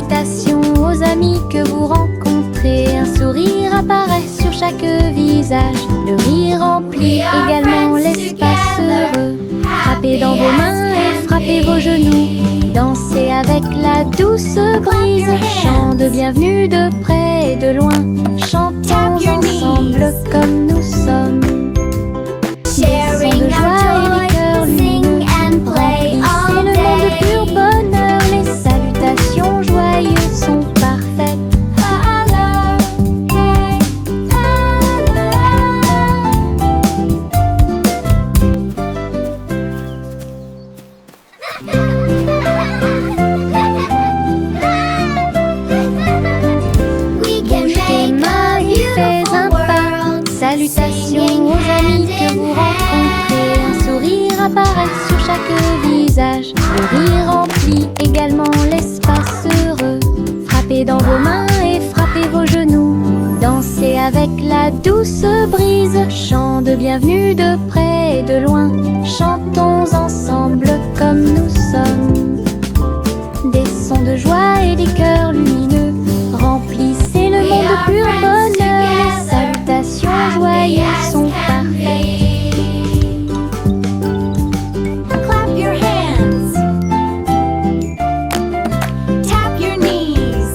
Salutations aux amis que vous rencontrez. Un sourire apparaît sur chaque visage. Le rire remplit également l'espace heureux. Frappez dans vos mains et frappez vos genoux. Dansez avec la douce brise. Chant de bienvenue de près et de loin. Chantons ensemble comme nous sommes. Sharing our joy, sing and play all day. C'est le monde de pur bonheur. Les salutations joyeuses sont parfaites. Salutations aux amis que vous rencontrez. Un sourire apparaît sur chaque visage. Le rire remplit également l'espace heureux. Frappez dans vos mains et frappez vos genoux. Dansez avec la douce brise. Chant de bienvenue de près et de loin. Chantons ensemble comme nous sommes. Des sons de joie et des cœurs lumineux remplissez le monde de pur bonheur. Les salutations joyeuses sont parfaites. Clap your hands. Tap your knees.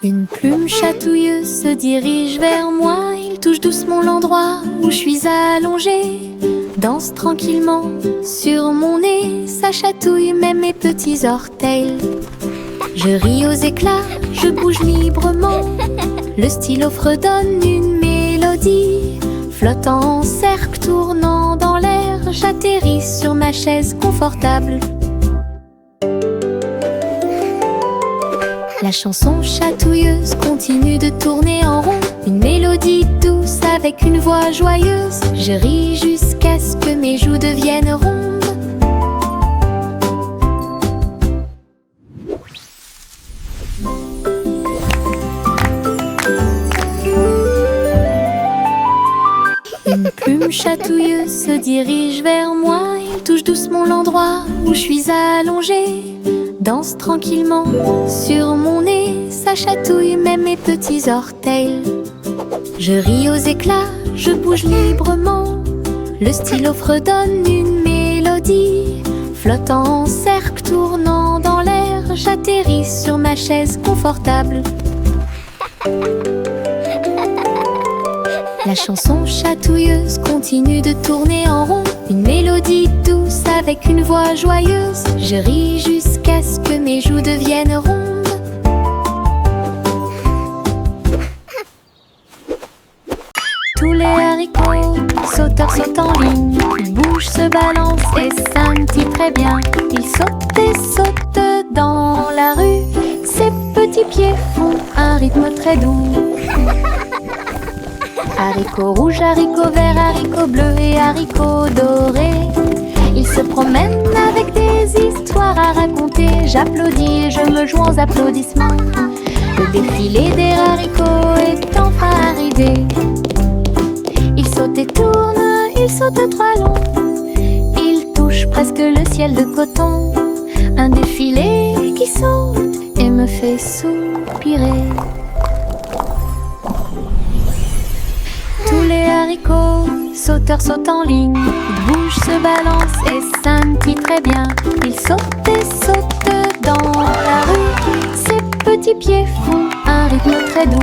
Une plume chatouilleuse se dirige vers moi. Il touche doucement l'endroit où je suis allongée. Danse tranquillement sur mon nez. Ça chatouille même mes petits orteils. Je ris aux éclats, je bouge librement. Le stylo fredonne une mélodie. Flottant en cercle, tournant dans l'air, j'atterris sur ma chaise confortable. La chanson chatouilleuse continue de tourner en rond. Une mélodie douce avec une voix joyeuse. Je ris jusqu'à ce que mes joues deviennent rondes. Une plume chatouilleuse se dirige vers moi. Il touche doucement l'endroit où je suis allongée. Danse tranquillement sur mon nez. Ça chatouille même mes petits orteils. Je ris aux éclats, je bouge librement. Le stylo fredonne une mélodie. Flottant en cercle, tournant dans l'air, j'atterris sur ma chaise confortable. La chanson chatouilleuse continue de tourner en rond. Une mélodie douce avec une voix joyeuse. Je ris jusqu'à ce que mes joues deviennent rondes. Tous les haricots, sauteurs sautent en ligne. Ils bougent, se balancent et scintillent très bien. Ils sautent et sautent dans la rue. Ses petits pieds font un rythme très doux. Haricots rouges, haricots verts, haricots bleus et haricots dorés. Ils se promènent avec des histoires à raconter. J'applaudis et je me joins aux applaudissements. Le défilé des haricots est enfin arrivé. Ils sautent et tournent, ils sautent trois longs. Ils touchent presque le ciel de coton. Un défilé qui saute et me fait soupirer. Tous les haricots, sauteurs sautent en ligne. Ils bougent, se balancent et scintillent très bien. Ils sautent et sautent dans la rue. Ses petits pieds font un rythme très doux.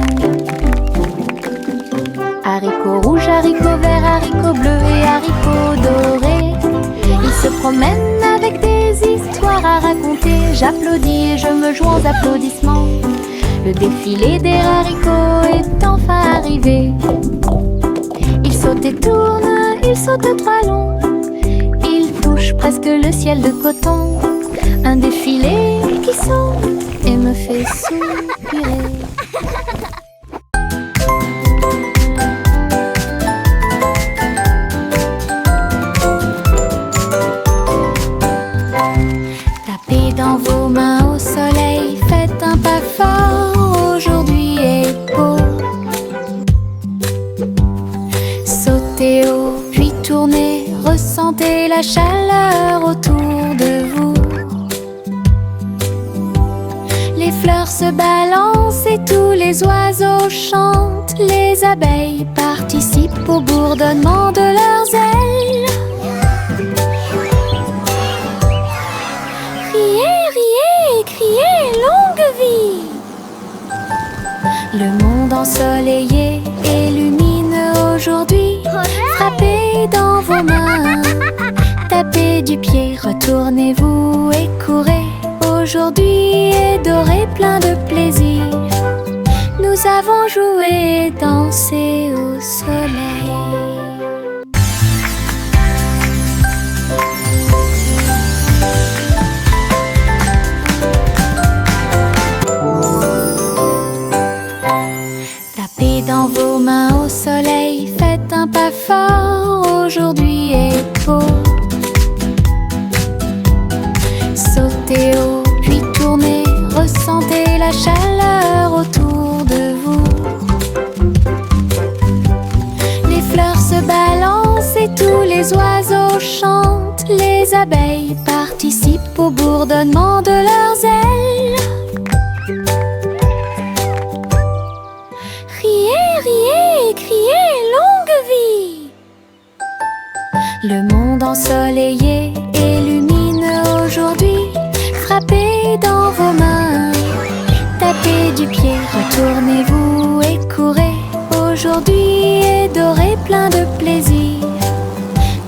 Haricots rouges, haricots verts, haricots bleus et haricots dorés. Ils se promènent avec des histoires à raconter. J'applaudis et je me joins aux applaudissements. Le défilé des haricots est enfin arrivé. Ils sautent et tournent, ils sautent trois longs. Ils touchent presque le ciel de coton. Un défilé qui saute et me fait soupirer. Tapez dans vos mains au soleil, faites un pas fort, aujourd'hui est beau. Sautez haut, puis tournez, la chaleur autour de vous. Les fleurs se balancent et tous les oiseaux chantent. Les abeilles participent au bourdonnement de leurs ailes. Riez, riez, criez, longue vie! Le monde ensoleillé et lumineux aujourd'hui. Frappez dans vos mains, tapez du pied, retournez-vous et courez. Aujourd'hui est doré, plein de plaisir. Nous avons joué et dansé au soleil. Tapez dans vos mains au soleil, faites un pas fort, aujourd'hui est beau. Sautez haut, puis tournez, ressentez la chaleur autour de vous. Les fleurs se balancent et tous les oiseaux chantent. Les abeilles participent au bourdonnement de leurs ailes. Riez, riez, criez, longue vie! Le monde ensoleillé et lumineux aujourd'hui. Frappez dans vos mains, tapez du pied, retournez-vous et courez. Aujourd'hui est doré, plein de plaisir.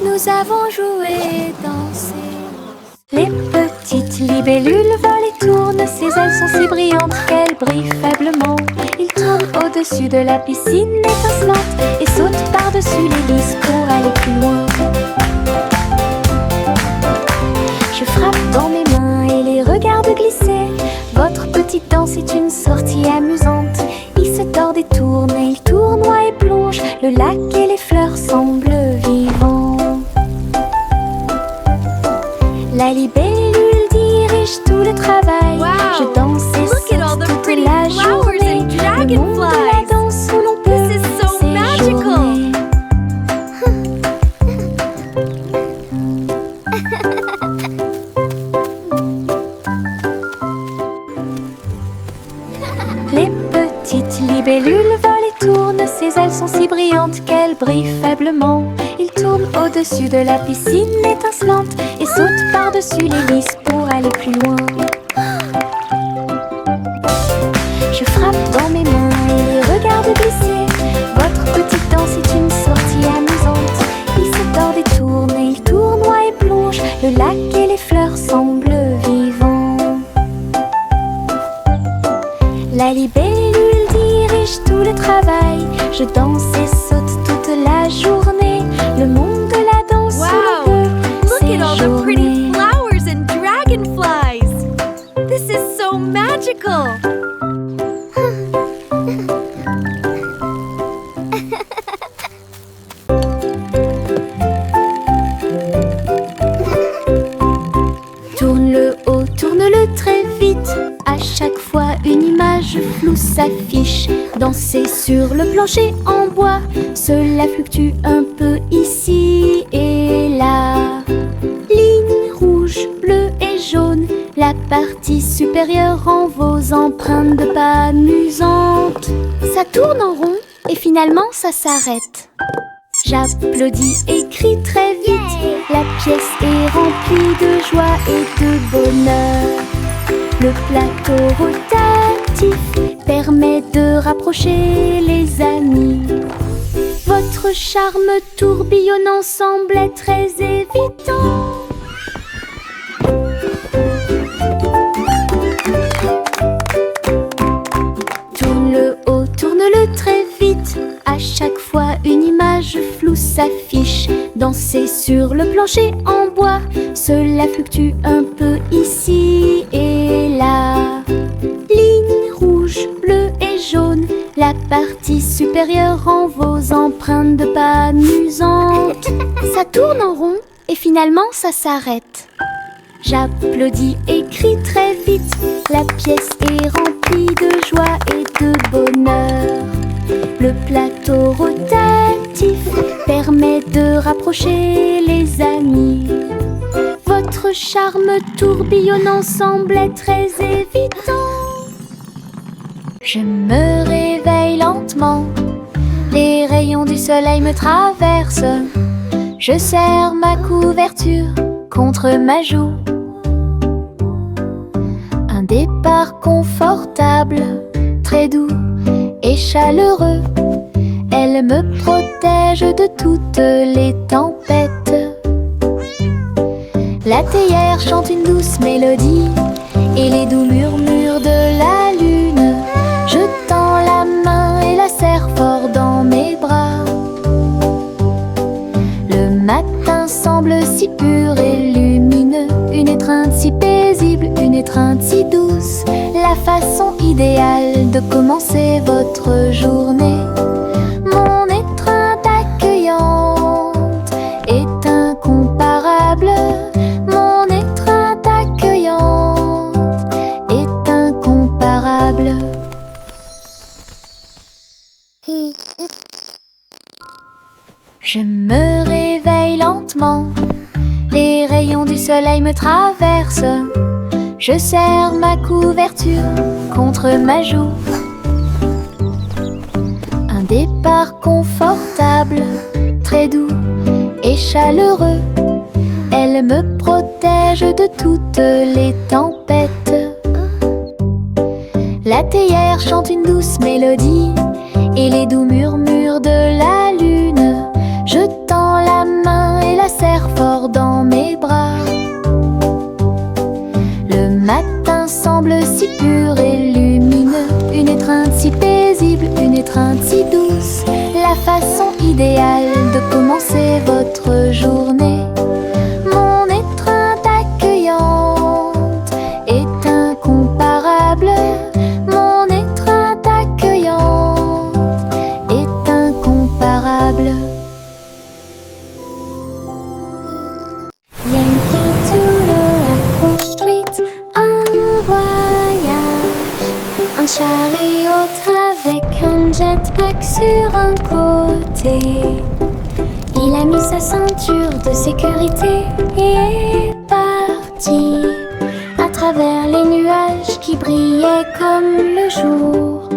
Nous avons joué et dansé. Les petites libellules volent et tournent. Ses ailes sont si brillantes qu'elles brillent faiblement. Ils tournent au-dessus de la piscine étincelante et sautent par-dessus les lisses pour aller plus loin. Je frappe dans mes mains et les regarde glisser. Votre petite danse est une sortie amusante. Il se tord et tourne et il tournoie et plonge. Le lac et les fleurs semblent vivants. La libellule dirige tout le travail. Wow. Je danse et saute toute la journée. Le monde de la danse où l'on peut This is so magical. séjourner. Les petites libellules volent et tournent. Ses ailes sont si brillantes qu'elles brillent faiblement. Ils tournent au-dessus de la piscine étincelante et sautent par-dessus les lisses pour aller plus loin. Je frappe dans mes mains et les regarde glisser. Votre petite danse est une sortie amusante. Il se tord et tourne et il tournoie et plonge. Le lac et les fleurs semblent vivants. La libellule dirige tout le travail. Je danse et saute toute la journée. Le monde de la danse où Wow. l'on Look peut at all the pretty séjourner. flowers and dragonflies. This is so magical. Tourne-le haut, tourne-le très vite. À chaque fois une image floue s'affiche. Danser sur le plancher en bois. Cela fluctue un peu ici et là. Ligne rouge, bleue et jaune. La partie supérieure rend vos empreintes de pas amusantes. Ça tourne en rond et finalement ça s'arrête. J'applaudis et crie très vite. La pièce est remplie de joie et de bonheur. Le plateau rotatif permet de rapprocher les amis. Votre charme tourbillonnant semblait très évident. Tourne-le haut, tourne-le très vite. À chaque fois une image floue s'affiche. Danser sur le plancher en bois. Cela fluctue un peu ici et là. Ligne rouge, bleue et jaune. La partie supérieure rend vos empreintes de pas amusantes. Ça tourne en rond et finalement ça s'arrête. J'applaudis et crie très vite. La pièce est remplie de joie et de bonheur. Le plateau rotatif permet de rapprocher les amis. votre charme tourbillonnant semblait très évident. Je me réveille lentement, les rayons du soleil me traversent. Je serre ma couverture contre ma joue. Un départ confortable, très doux et chaleureux. Elle me protège de toutes les tempêtes. La théière chante une douce mélodie et les doux murmures de la lune. Je tends la main et la serre fort dans mes bras. Le matin semble si pur et lumineux, une étreinte si paisible, une étreinte si douce, la façon idéale de commencer votre journée. Mon étreinte accueillante est incomparable. Mon étreinte accueillante est incomparable. Je me réveille lentement, les rayons du soleil me traversent. Je serre ma couverture contre ma joue. Un départ confortable, très doux et chaleureux. Elle me protège de toutes les tempêtes. La théière chante une douce mélodie et les doux murmures de la lune. Je tends la main et la serre fort dans mes bras. Le matin semble si pur et lumineux, une étreinte si paisible, une étreinte si douce, la façon idéale de commencer votre journée. Mon étreinte accueillante est incomparable. Mon étreinte accueillante est incomparable. Yankee Doodle Apple Street, un voyage, un chariot avec un jetpack sur un côté. Il a mis sa ceinture de sécurité et est parti à travers les nuages qui brillaient comme le jour.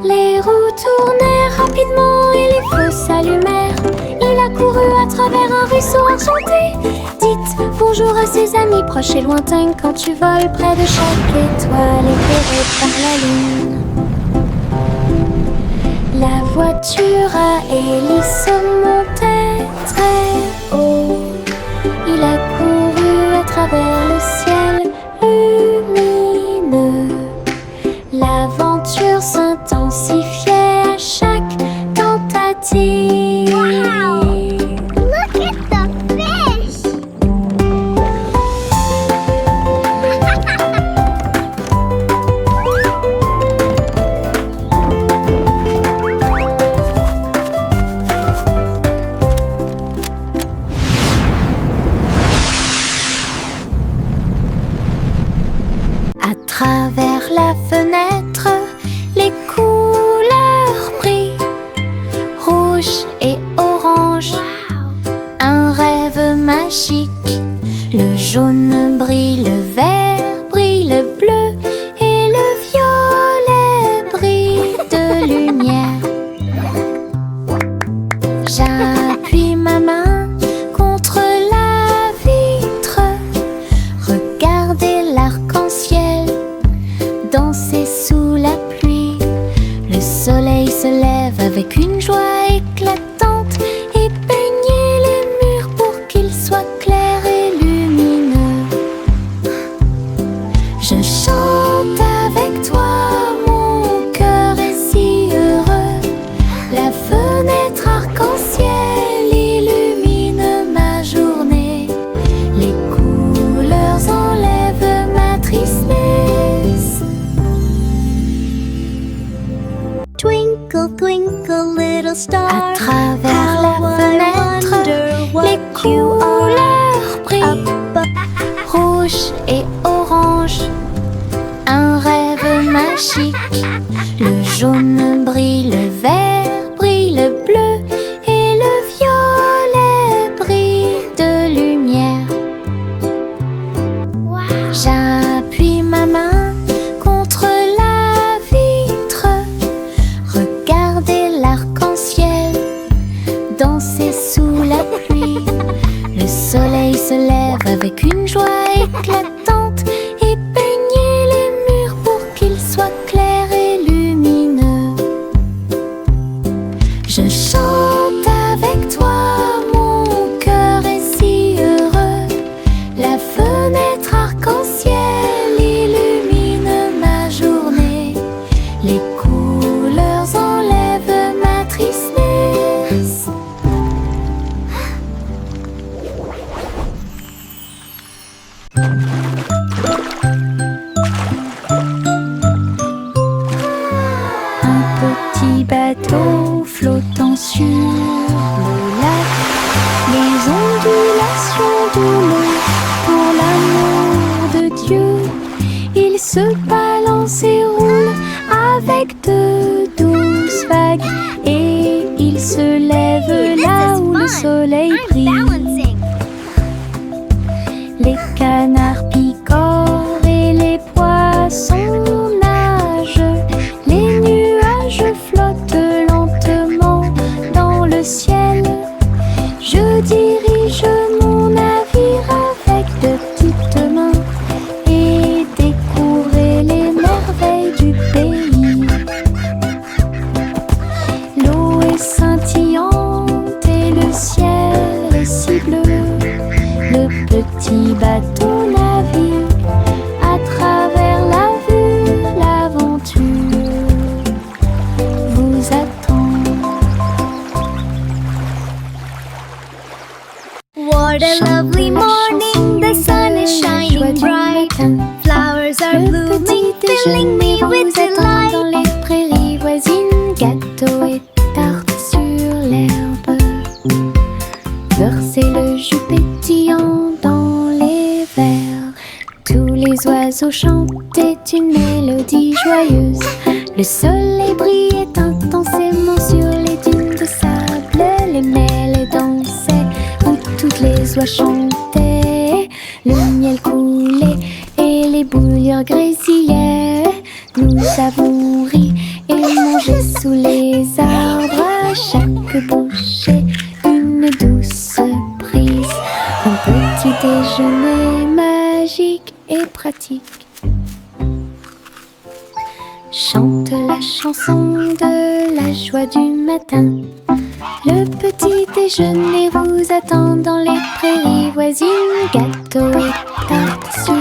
Les roues tournèrent rapidement et les feux s'allumèrent. Il a couru à travers un ruisseau enchanté. Dites bonjour à ses amis proches et lointains quand tu voles près de chaque étoile éclairée par la lune. La voiture à hélice montait très haut. Il a couru à travers le ciel lumineux. L'aventure s'intensifiait à chaque tentative. Wow! Look at the fish! À travers la fenêtre, les couleurs brillent, rouge et orange, un rêve magique. Le jaune brille, le vert brille, le bleu et le violet brillent de lumière. J'appuie ma main contre la vitre, regardez l'arc-en-ciel danser sous la pluie. Le soleil se lève avec une joie éclatante et peignez les murs pour qu'ils soient clairs et lumineux. Je chante avec toi, mon cœur est si heureux. La fenêtre arc-en-ciel illumine ma journée. Les couleurs enlèvent ma tristesse. Twinkle, twinkle, little star. À travers la how I fenêtre, wonder what les you couleurs brillent, are up. rouge et orange, un rêve magique. Le jaune brille, le vert brille, le bleu et le violet brillent de lumière. se lève avec une joie éclatante et peignait les murs pour qu'ils soient clairs et lumineux. Je chante avec toi, mon cœur est si heureux. La fenêtre arc-en-ciel illumine ma journée. Les couleurs enlèvent ma tristesse. Un petit bateau flottant sur le lac, les ondulations de l'eau, pour l'amour de Dieu, il se balance et roule avec de douces vagues, et il se lève là où le soleil brille. balancing. Les canards picorent et les poissons nagent. Les nuages flottent lentement dans le ciel. Je dirige mon navire avec de petites mains et découvrir les merveilles du pays. L'eau est scintillante et le ciel est si bleu. Le petit bateau navigue à travers la vue. L'aventure vous attend. What a lovely morning, the sun is shining bright. Flowers are Le blooming, petit filling me déjeuner with vous attend dans delight. les prairies voisines. Gâteaux et tartes sur l'herbe. Versez le jus pétillant dans les verres. Tous les oiseaux chantaient une mélodie joyeuse. Le soleil brillait intensément sur les dunes de sable. Les mêles dansaient où toutes les oies chantaient. Le miel coulait et les bouillures grésillaient. Nous avons ri et mangé sous les arbres. À chaque bouchée, une douce prise. Un petit déjeuner magique et pratique. Chante la chanson de la joie du matin. Le petit déjeuner vous attend dans les prairies voisines. Gâteaux et tartes sur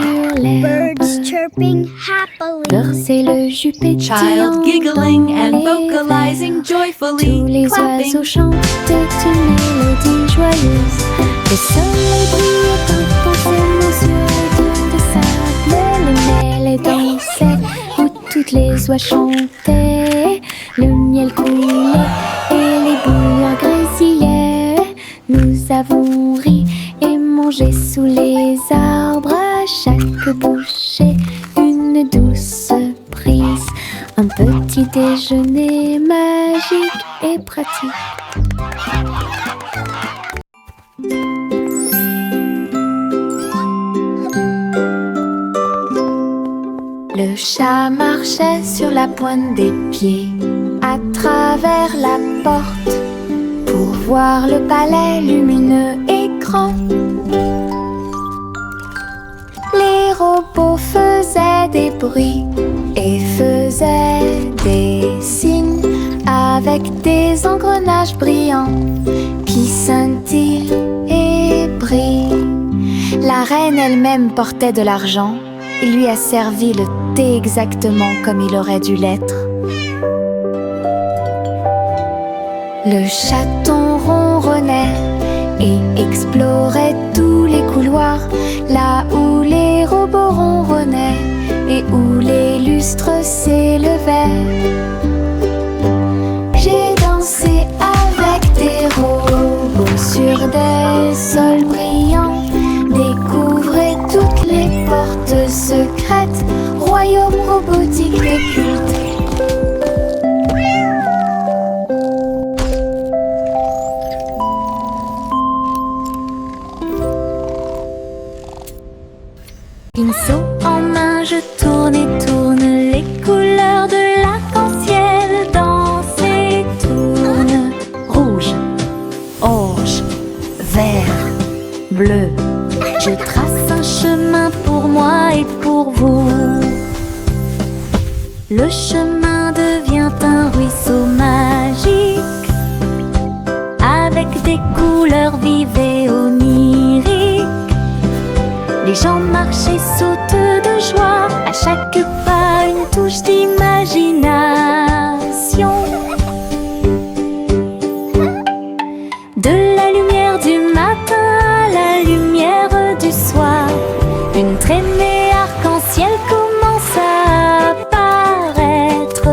l'herbe. Birds chirping happily. Versez le jus pétillant Child giggling dans and les vocalizing verres. joyfully, Tous les clapping. oiseaux chantent une mélodie joyeuse. Le soleil brillait intensément sur les dunes de sable. Les mêles dansaient où toutes les oies chantaient. Le miel coulait et les bouillures grésillaient. Nous avons ri et mangé sous les arbres. À chaque bouchée, une douce prise. Un petit déjeuner magique et pratique. Le chat marchait sur la pointe des pieds à travers la porte pour voir le palais lumineux et grand. Les robots faisaient des bruits et faisaient des signes avec des engrenages brillants qui scintillent et brillent. La reine elle-même portait de l'argent. Il lui a servi le thé exactement comme il aurait dû l'être. Le chaton ronronnait et explorait tous les couloirs, là où les robots ronronnaient et où les lustres s'élevaient. J'ai dansé avec des robots sur des sols brillants, découvrez toutes les portes secrètes, royaume robotique et culte. Pinceau en main, je tourne et tourne les couleurs de l'arc-en-ciel. Danse et tourne. Rouge, orange, vert, bleu, Je trace un chemin pour moi et pour vous. Le chemin devient un ruisseau magique, avec des couleurs vives et oniriques. Les gens marchent et sautent de joie, à chaque pas une touche d'imagination. De la lumière du matin à la lumière du soir, une traînée arc-en-ciel commence à apparaître.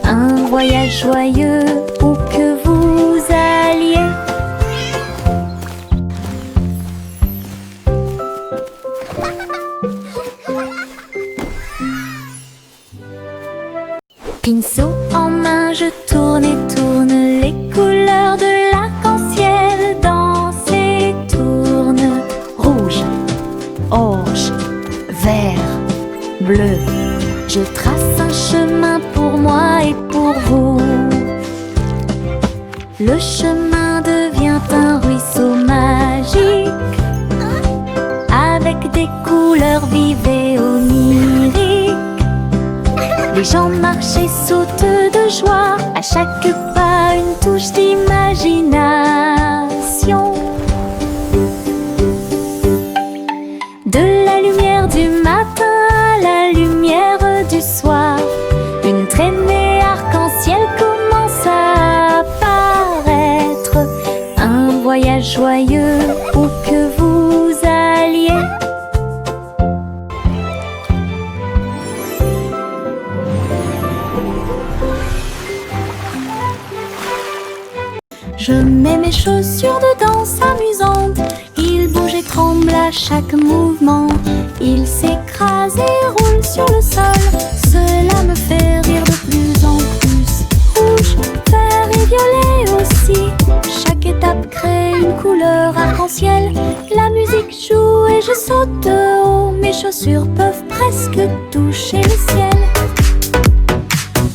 Un voyage joyeux où que vous alliez. Pinceau en main, je tourne et tourne, les couleurs de l'arc-en-ciel dansent et tournent. Rouge, orange, vert, bleu. Je trace un chemin pour moi et pour vous. Le chemin devient un ruisseau magique, avec des couleurs vives et oniriques. Les gens marchent et sautent de joie, à chaque pas une touche d'imagination. De la lumière du matin à la lumière du soir, une traînée arc-en-ciel commence à apparaître. Un voyage joyeux où que vous alliez. Je mets mes chaussures de danse amusantes. Ils bougent et tremblent à chaque mouvement. Ils s'écrasent et roulent sur le sol. Cela me fait rire de plus en plus. Rouge, vert et violet aussi. Chaque étape crée une couleur arc-en-ciel. La musique joue et je saute de haut. Mes chaussures peuvent presque toucher le ciel.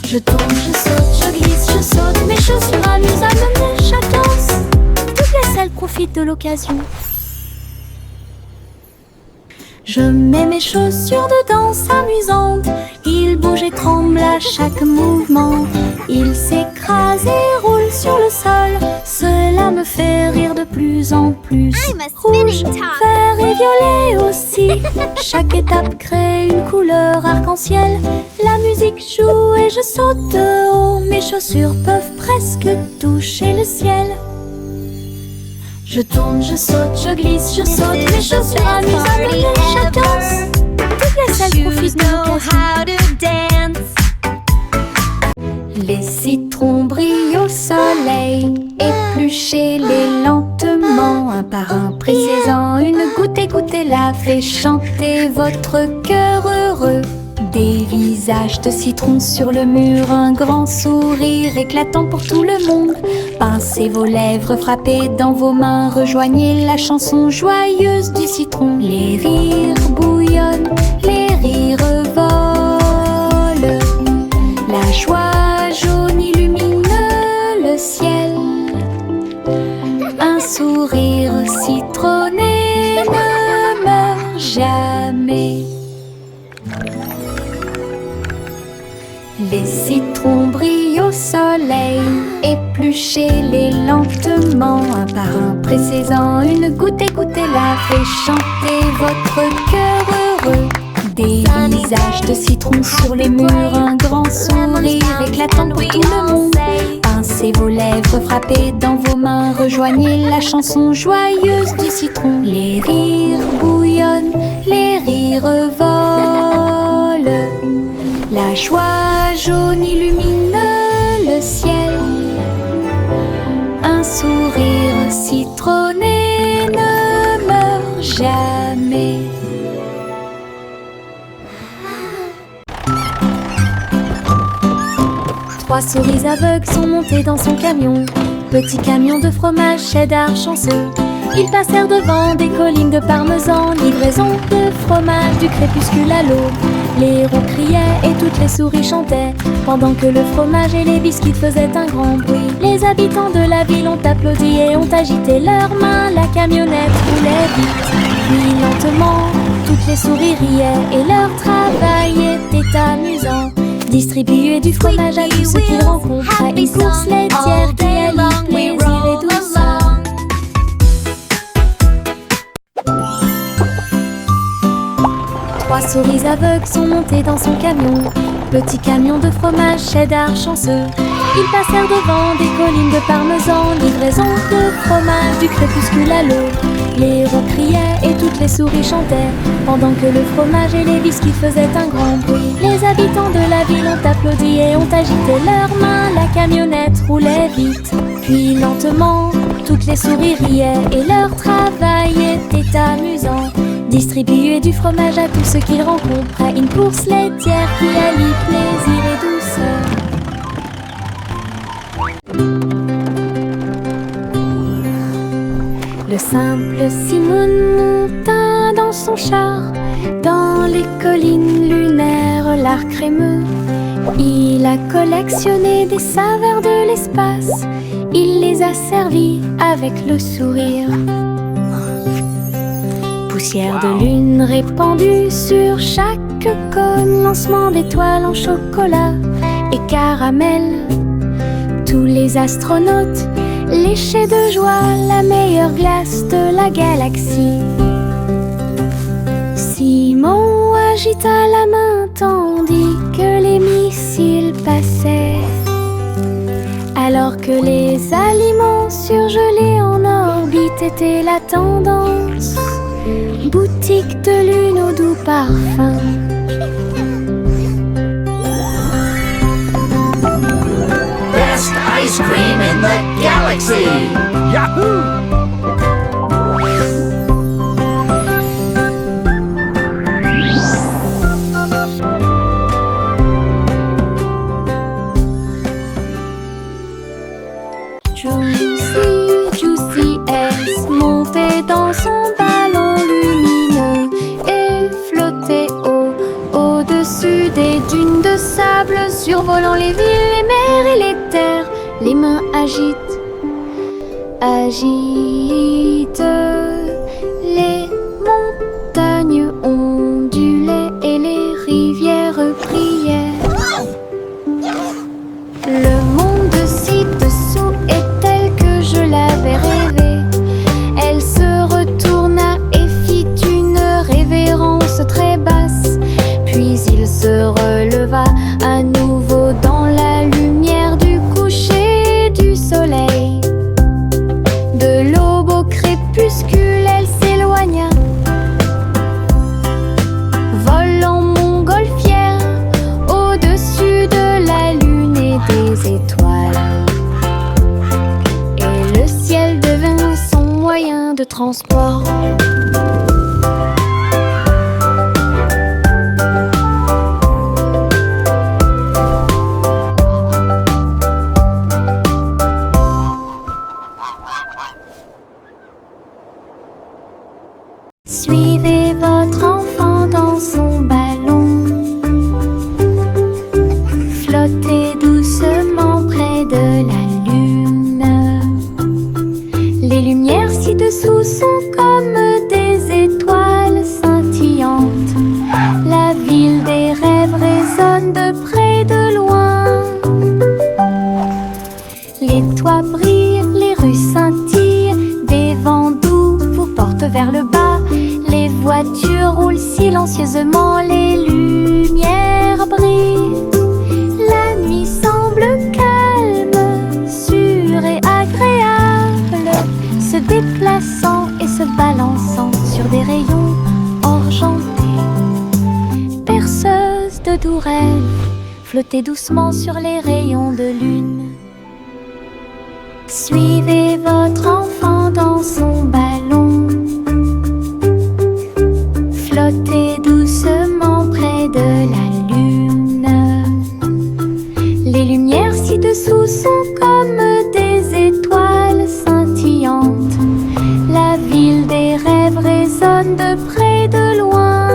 Je tourne, je saute, je glisse, je saute. Mes chaussures amusent à mener chaque danse. Toutes les selles profitent de l'occasion. Je mets mes chaussures de danse amusantes. Ils bougent et tremblent à chaque mouvement. Ils s'écrasent et roulent sur le sol. Cela me fait rire de plus en plus. Rouge, vert et violet aussi. Chaque étape crée une couleur arc-en-ciel. La musique joue et je saute de haut. Mes chaussures peuvent presque toucher le ciel. Je tourne, je saute, je glisse, je saute. Mes chaussures amusent à mener chaque danse. Toutes les selles profitent de l'occasion. Les citrons brillent au soleil. Épluchez-les lentement, un par un. Pressez-en une goutte et goûtez-la. Fait chanter votre cœur heureux. Des visages de citron sur le mur, un grand sourire éclatant pour tout le monde. Pincez vos lèvres, frappez dans vos mains, rejoignez la chanson joyeuse du citron. Les rires bouillonnent, les rires volent. La joie jaune illumine le ciel. Un sourire citronné ne meurt jamais. Les citrons brillent au soleil. Épluchez-les lentement, un par un. Pressez-en une goutte et goûtez-la. Fait chanter votre cœur heureux. Des visages de citron sur les murs, un grand sourire éclatant pour tout le monde. Pincez vos lèvres, frappez dans vos mains, rejoignez la chanson joyeuse du citron. Les rires bouillonnent, les rires volent. La joie jaune illumine le ciel. Un sourire citronné ne meurt jamais. Trois souris aveugles sont montées dans son camion. Petit camion de fromage cheddar chanceux. Ils passèrent devant des collines de parmesan, livraison de fromage du crépuscule à l'aube. Les roues criaient et toutes les souris chantaient, pendant que le fromage et les biscuits faisaient un grand bruit. Les habitants de la ville ont applaudi et ont agité leurs mains. La camionnette roulait vite, puis lentement. Toutes les souris riaient et leur travail était amusant. Distribuer du fromage à tous ceux qu'ils rencontraient, une course laitière qui allie plaisir et douceur. 3 souris aveugles sont montées dans son camion, petit camion de fromage cheddar chanceux. Ils passèrent devant des collines de parmesan, livraison de fromage du crépuscule à l'aube. Les roues criaient et toutes les souris chantaient, pendant que le fromage et les biscuits faisaient un grand bruit. Les habitants de la ville ont applaudi et ont agité leurs mains. La camionnette roulait vite, puis lentement. Toutes les souris riaient et leur travail était amusant. Distribuer du fromage à tous ceux qu'ils rencontraient, une course laitière qui allie plaisir et douceur. Le simple Simon monta dans son char, dans les collines lunaires, l'art crémeux. Il a collectionné des saveurs de l'espace, il les a servis avec le sourire. Poussière de lune répandue sur chaque cône, lancement d'étoiles en chocolat et caramel. Tous les astronautes léchaient de joie la meilleure glace de la galaxie. Simon agita la main tandis que les missiles passaient, alors que les aliments surgelés en orbite étaient la tendance. Boutique de lune au doux parfum. Best ice cream in the galaxy! Yahoo! Juicy S montait dans son ballon lumineux et flottait au-dessus des dunes de sable, survolant les villes, les mers et les terres. Les mains agitent les montagnes ondulaient et les rivières priaient. Le monde ci-dessous est tel que je l'avais rêvé. Elle se retourna et fit une révérence très basse. Puis il se releva à nouveau dans la lumière du coucher du soleil. De l'aube au crépuscule, elle s'éloigna, volant montgolfière au-dessus de la lune et des étoiles. Et le ciel devint son moyen de transport. Suivez votre enfant dans son ballon, flottez doucement près de la lune. Les lumières ci-dessous sont comme des étoiles scintillantes. La ville des rêves résonne de près, de loin. Les toits brillent, les rues scintillent, des vents doux vous portent vers le bas. Les voitures roulent silencieusement, les lumières brillent. La nuit semble calme, sûre et agréable, se déplaçant et se balançant sur des rayons argentés. Perceuse de doux rêves, flottez doucement sur les rayons de lune. Suivez votre enfant dans son ballon, flottez doucement près de la lune. Les lumières ci-dessous sont comme des étoiles scintillantes. La résonnent de près et de loin.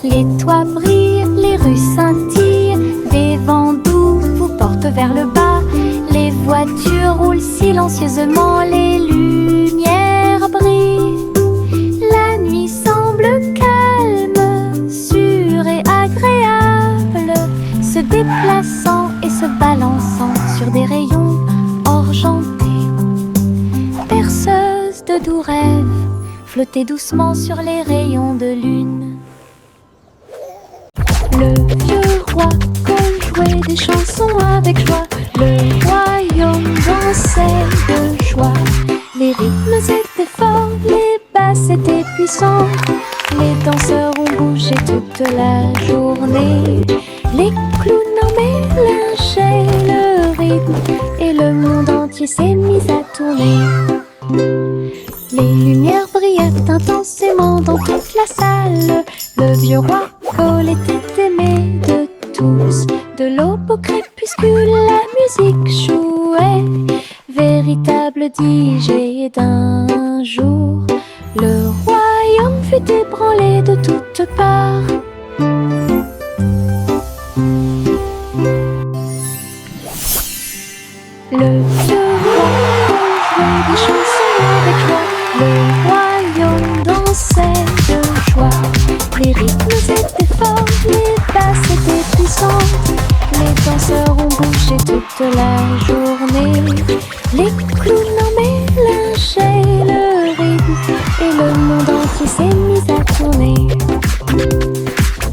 Les toits brillent, les rues scintillent, des vents doux vous portent vers le bas. Les voitures roulent silencieusement, les lumières brillent. La nuit semble calme, sûre et agréable, se déplaçant et se balançant sur des rayons argentés. Berceuse de doux rêves, flottez doucement sur les rayons de lune. Le vieux roi Cole jouait des chansons avec joie. Le royaume dansait de joie. Les rythmes étaient forts, les basses étaient puissantes. Les danseurs ont bougé toute la journée. Les clowns en mélangeaient le rythme et le monde entier s'est mis à tourner. Les lumières brillaient intensément dans toute la salle. Le vieux roi Cole était aimé de tous. De l'aube au crépuscule, la musique jouait. Véritable DJ d'un jour, le royaume fut ébranlé de toutes parts. Le vieux roi jouait des chansons avec joie. Le royaume dansait de joie. Les rythmes étaient forts, les basses étaient puissantes. Les danseurs ont bougé toute la journée. Les clowns en mélangeaient le rythme et le monde entier s'est mis à tourner.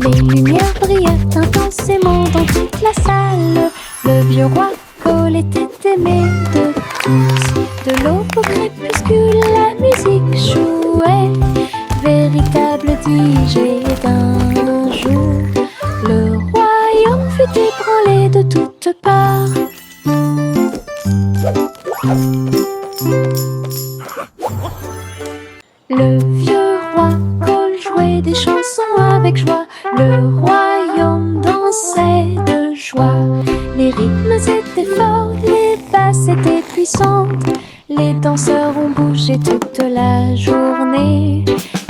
Les lumières brillaient intensément dans toute la salle. Le vieux roi Cole était aimé de tous. De l'aube au crépuscule, la musique jouait. Véritable DJ d'un jour, le royaume fut ébranlé de toutes parts. Le vieux roi Cole jouait des chansons avec joie. Le royaume dansait de joie. Les rythmes étaient forts, les basses étaient puissantes. Les danseurs ont bougé toute la journée.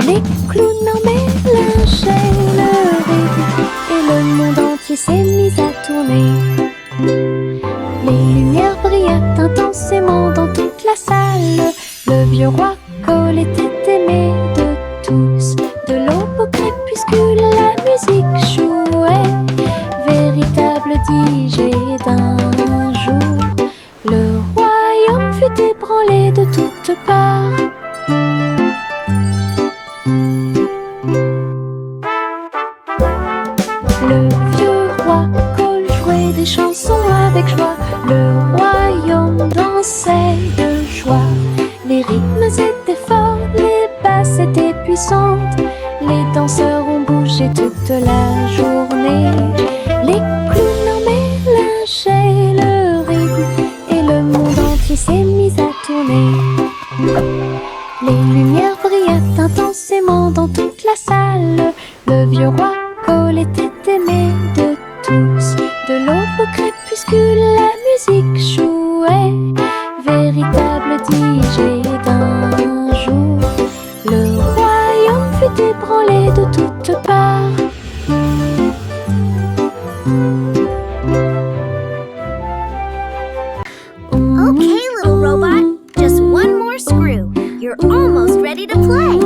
Les clowns en mélangeaient le rythme et le monde entier s'est mis à tourner. Les lumières brillaient intensément dans toute la salle. Le vieux roi Cole était aimé de tous. De l'aube au crépuscule, la musique jouait. Véritable DJ d'un jour, le royaume fut ébranlé de toutes parts. Le vieux roi Cole jouait des chansons avec joie. Le royaume dansait de joie. Les rythmes étaient forts, les basses étaient puissantes. Les danseurs ont bougé toute la journée. Les clowns en mélangeaient le rythme et le monde entier s'est mis à tourner. Les lumières brillaient intensément dans toute la salle. Le vieux roi Cole était aimé de tous. De l'aube au crépuscule, la musique jouait. Véritable DJ d'un jour, le royaume fut ébranlé de toutes parts. Okay, little robot, just one more screw. You're almost ready to play.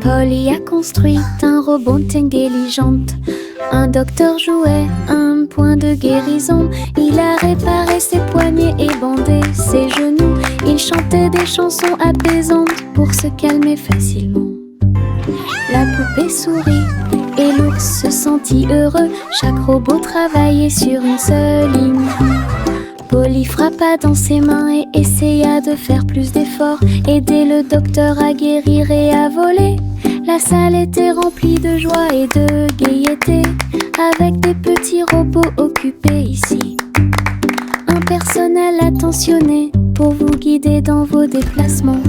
Polly a construit un robot intelligente. Un docteur jouait un point de guérison. Il a réparé ses poignets et bandé ses genoux. Il chantait des chansons apaisantes pour se calmer facilement. La poupée sourit et l'ours se sentit heureux. Chaque robot travaillait sur une seule ligne. Polly frappa dans ses mains et essaya de faire plus d'efforts. Aider le docteur à guérir et à voler. La salle était remplie de joie et de gaieté, avec des petits robots occupés ici. Un personnel attentionné pour vous guider dans vos déplacements.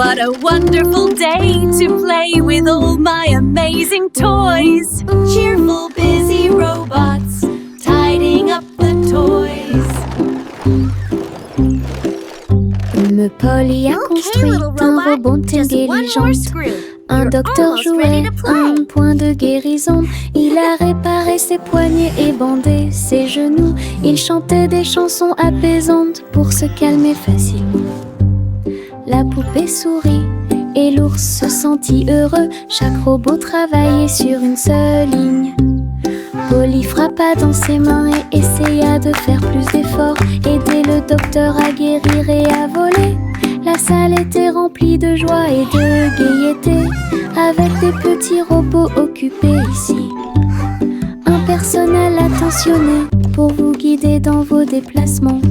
What a wonderful day to play with all my amazing toys. Cheerful, busy robots tidying up the toys. Me Polly a construit un robot intelligent. Un docteur jouait un point de guérison. Il a réparé ses poignets et bandé ses genoux. Il chantait des chansons apaisantes pour se calmer facilement. La poupée sourit et l'ours se sentit heureux. Chaque robot travaillait sur une seule ligne. Polly frappa dans ses mains et essaya de faire plus d'efforts. Aider le docteur à guérir et à voler. La salle était remplie de joie et de gaieté, avec des petits robots occupés ici. Un personnel attentionné pour vous guider dans vos déplacements.